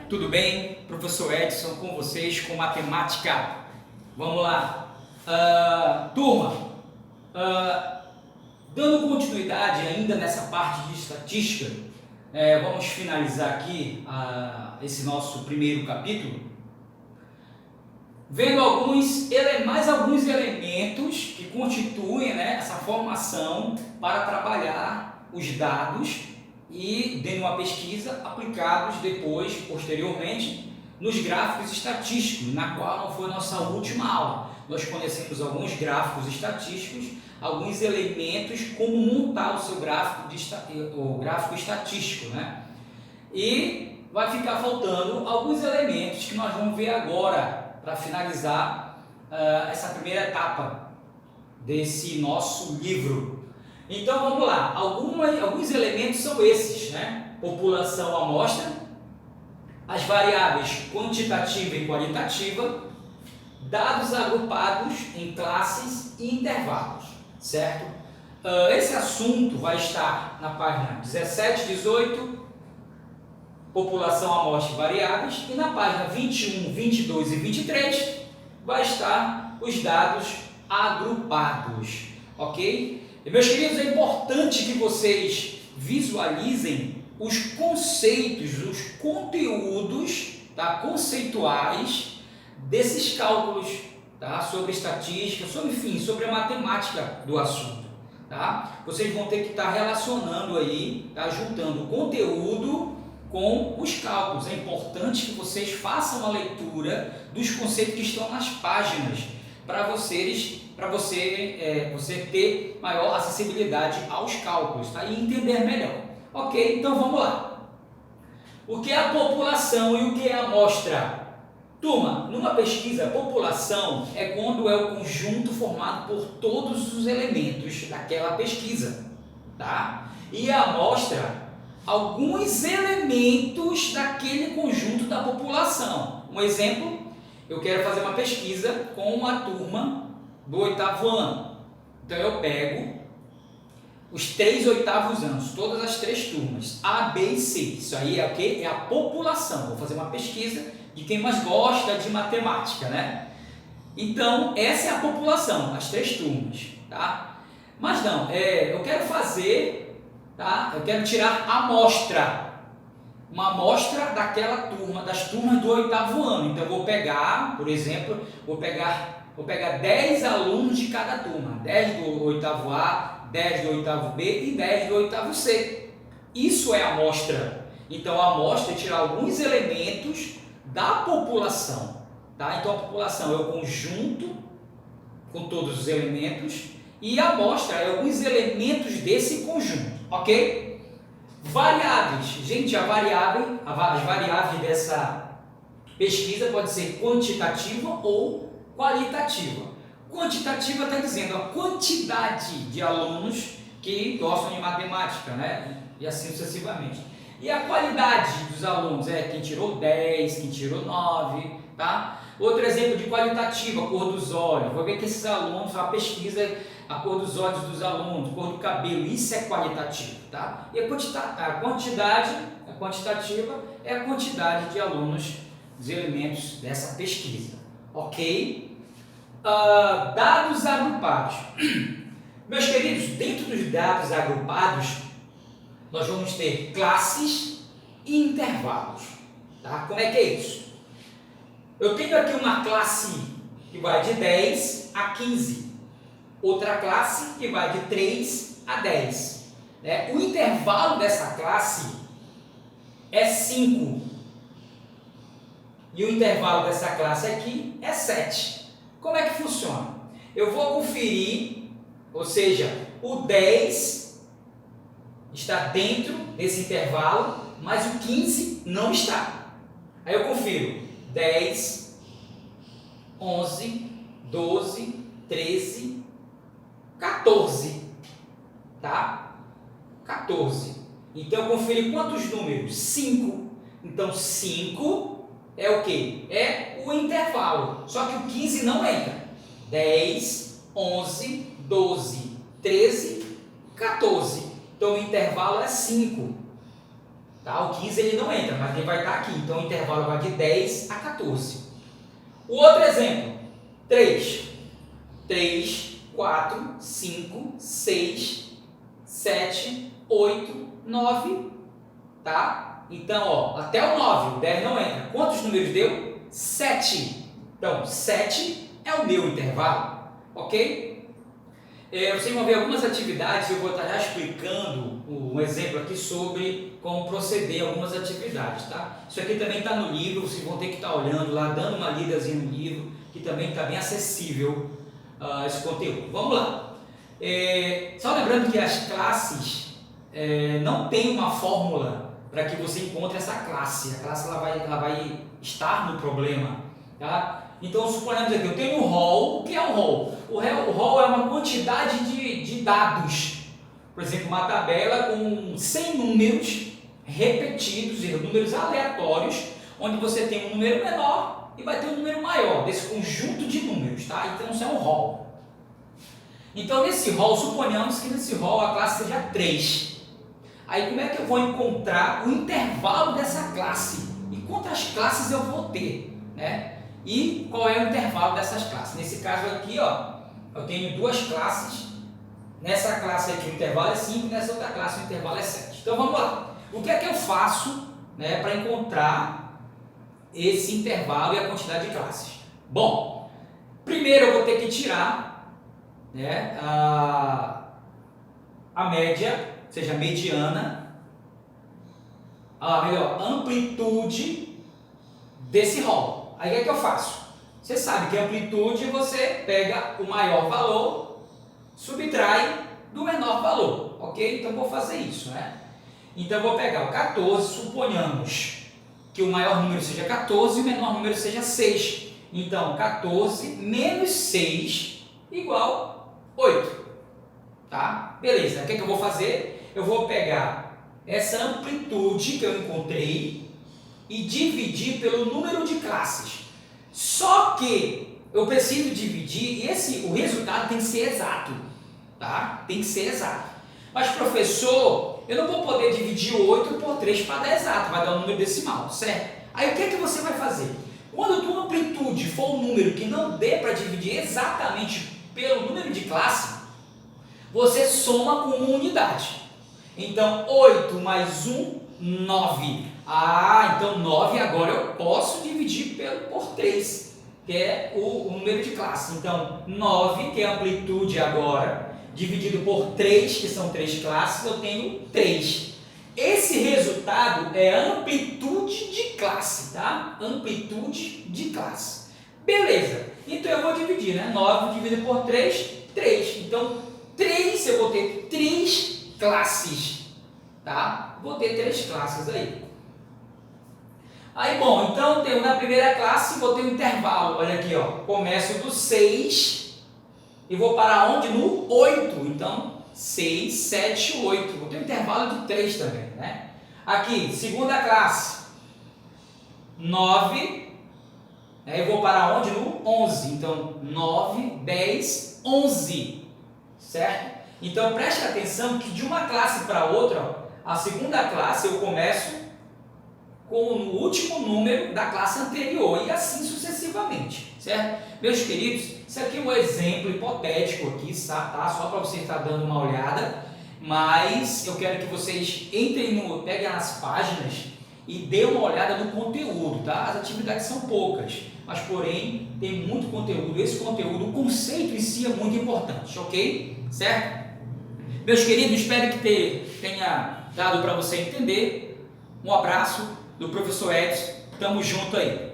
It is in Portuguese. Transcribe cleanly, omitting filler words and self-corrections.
Tudo bem? Professor Edson com vocês com matemática. Vamos lá. Turma, dando continuidade ainda nessa parte de estatística, vamos finalizar aqui esse nosso primeiro capítulo, vendo mais alguns elementos que constituem, essa formação para trabalhar os dados e, dentro de uma pesquisa, aplicados depois, posteriormente, nos gráficos estatísticos, na qual não foi a nossa última aula. Nós conhecemos alguns gráficos estatísticos, alguns elementos, como montar o seu gráfico estatístico, E vai ficar faltando alguns elementos que nós vamos ver agora, para finalizar essa primeira etapa desse nosso livro. Então vamos lá, alguns elementos são esses, População amostra, as variáveis quantitativa e qualitativa, dados agrupados em classes e intervalos, certo? Esse assunto vai estar na página 17, 18, população amostra e variáveis, e na página 21, 22 e 23 vai estar os dados agrupados, ok? E, meus queridos, é importante que vocês visualizem os conceitos, os conteúdos, conceituais desses cálculos, sobre estatística, sobre a matemática do assunto, Vocês vão ter que estar relacionando aí, juntando o conteúdo com os cálculos. É importante que vocês façam a leitura dos conceitos que estão nas páginas, para você ter maior acessibilidade aos cálculos, e entender melhor. Ok? Então vamos lá. O que é a população e o que é a amostra? Turma, numa pesquisa, a população é quando é o conjunto formado por todos os elementos daquela pesquisa, E a amostra, alguns elementos daquele conjunto da população. Um exemplo, eu quero fazer uma pesquisa com uma turma do 8º ano. Então eu pego os 3 8º anos, todas as 3 turmas, A, B e C. Isso aí é o quê? É a população. Vou fazer uma pesquisa de quem mais gosta de matemática, Então, essa é a população, as 3 turmas, Mas não, eu quero fazer, eu quero tirar a amostra. Uma amostra daquela turma, das turmas do 8º ano. Então, eu vou pegar, por exemplo, vou pegar 10 alunos de cada turma, 10 do 8º A, 10 do 8º B e 10 do 8º C. Isso é amostra. Então, a amostra é tirar alguns elementos da população, Então, a população é o conjunto com todos os elementos e a amostra é alguns elementos desse conjunto, ok? Variáveis. Gente, as variáveis dessa pesquisa pode ser quantitativa ou qualitativa. Quantitativa está dizendo a quantidade de alunos que gostam de matemática, E assim sucessivamente. E a qualidade dos alunos quem tirou 10, quem tirou 9, Outro exemplo de qualitativa, a cor dos olhos. Vou ver que esses alunos, a pesquisa, a cor dos olhos dos alunos, cor do cabelo, isso é qualitativo, E a quantitativa é a quantidade de alunos, dos elementos dessa pesquisa, ok? Dados agrupados. Meus queridos, dentro dos dados agrupados, nós vamos ter classes e intervalos, Como é que é isso? Eu tenho aqui uma classe que vai de 10 a 15, outra classe que vai de 3 a 10. O intervalo dessa classe é 5 e o intervalo dessa classe aqui é 7. Como é que funciona? Eu vou conferir, ou seja, o 10 está dentro desse intervalo, mas o 15 não está. Aí eu confiro 10, 11, 12, 13, 14, 14. Então eu confiro quantos números? 5. Então 5 é o quê? É o intervalo, só que o 15 não entra. 10, 11, 12, 13, 14. Então o intervalo é 5. Tá? O 15 ele não entra, mas ele vai estar aqui. Então o intervalo vai de 10 a 14. O outro exemplo, 3. 3, 4, 5, 6, 7, 8, 9, tá? Então, ó, até o 9, o 10 não entra. Quantos números deu? 7. Então, 7 é o meu intervalo, ok? Vocês vão ver algumas atividades, eu vou estar já explicando um exemplo aqui sobre como proceder algumas atividades, tá? Isso aqui também está no livro, vocês vão ter que estar olhando lá, dando uma lidazinha no livro, que também está bem acessível esse conteúdo. Vamos lá. Só lembrando que as classes não tem uma fórmula para que você encontre essa classe. A classe ela vai estar no problema, tá? Então suponhamos aqui, eu tenho um rol. O que é um rol? O rol é uma quantidade de dados. Por exemplo, uma tabela com 100 números repetidos, números aleatórios, onde você tem um número menor e vai ter um número maior desse conjunto de números, tá? Então isso é um rol. Então nesse rol, suponhamos que nesse rol a classe seja 3. Aí como é que eu vou encontrar o intervalo dessa classe? E quantas classes eu vou ter, né? E qual é o intervalo dessas classes? Nesse caso aqui, ó, eu tenho duas classes. Nessa classe aqui o intervalo é 5, nessa outra classe o intervalo é 7. Então vamos lá. O que é que eu faço, né, para encontrar esse intervalo e a quantidade de classes? Bom, primeiro eu vou ter que tirar, né, a média, ou seja, a mediana, melhor, amplitude desse rol. Aí o que é que eu faço? Você sabe que a amplitude você pega o maior valor, subtrai do menor valor, ok? Então vou fazer isso, né? Então eu vou pegar o 14, suponhamos que o maior número seja 14 e o menor número seja 6. Então 14 menos 6 igual 8, tá? Beleza, o que é que eu vou fazer? Eu vou pegar essa amplitude que eu encontrei e dividir pelo número de classes. Só que eu preciso dividir e o resultado tem que ser exato, tá? Tem que ser exato. Mas professor, eu não vou poder dividir 8 por 3 para dar exato, vai dar um número decimal, certo? Aí o que é que você vai fazer? Quando a tua amplitude for um número que não dê para dividir exatamente pelo número de classe, você soma com uma unidade. Então 8 mais 1, 9. Então 9 agora eu posso dividir por 3, que é o número de classe. Então 9, que é a amplitude agora, dividido por 3, que são 3 classes, eu tenho 3. Esse resultado é a amplitude de classe, tá? Amplitude de classe. Beleza, então eu vou dividir, né? 9 dividido por 3, 3. Então 3, eu vou ter 3 classes, tá? Vou ter 3 classes aí. Aí, bom, então eu na primeira classe vou ter um intervalo, olha aqui, ó, começo do 6 e vou para onde? No 8, então 6, 7, 8, vou ter um intervalo de 3 também, né? Aqui, segunda classe, 9, eu vou para onde? No 11, então 9, 10, 11, certo? Então preste atenção que de uma classe para outra, ó, a segunda classe eu começo com o último número da classe anterior e assim sucessivamente, certo? Meus queridos, isso aqui é um exemplo hipotético aqui, tá? Só para você estar dando uma olhada, mas eu quero que vocês peguem as páginas e dêem uma olhada no conteúdo, tá? As atividades são poucas, mas porém tem muito conteúdo. Esse conteúdo, o conceito em si é muito importante, ok? Certo? Meus queridos, espero que tenha dado para você entender. Um abraço do professor Edson, tamo junto aí.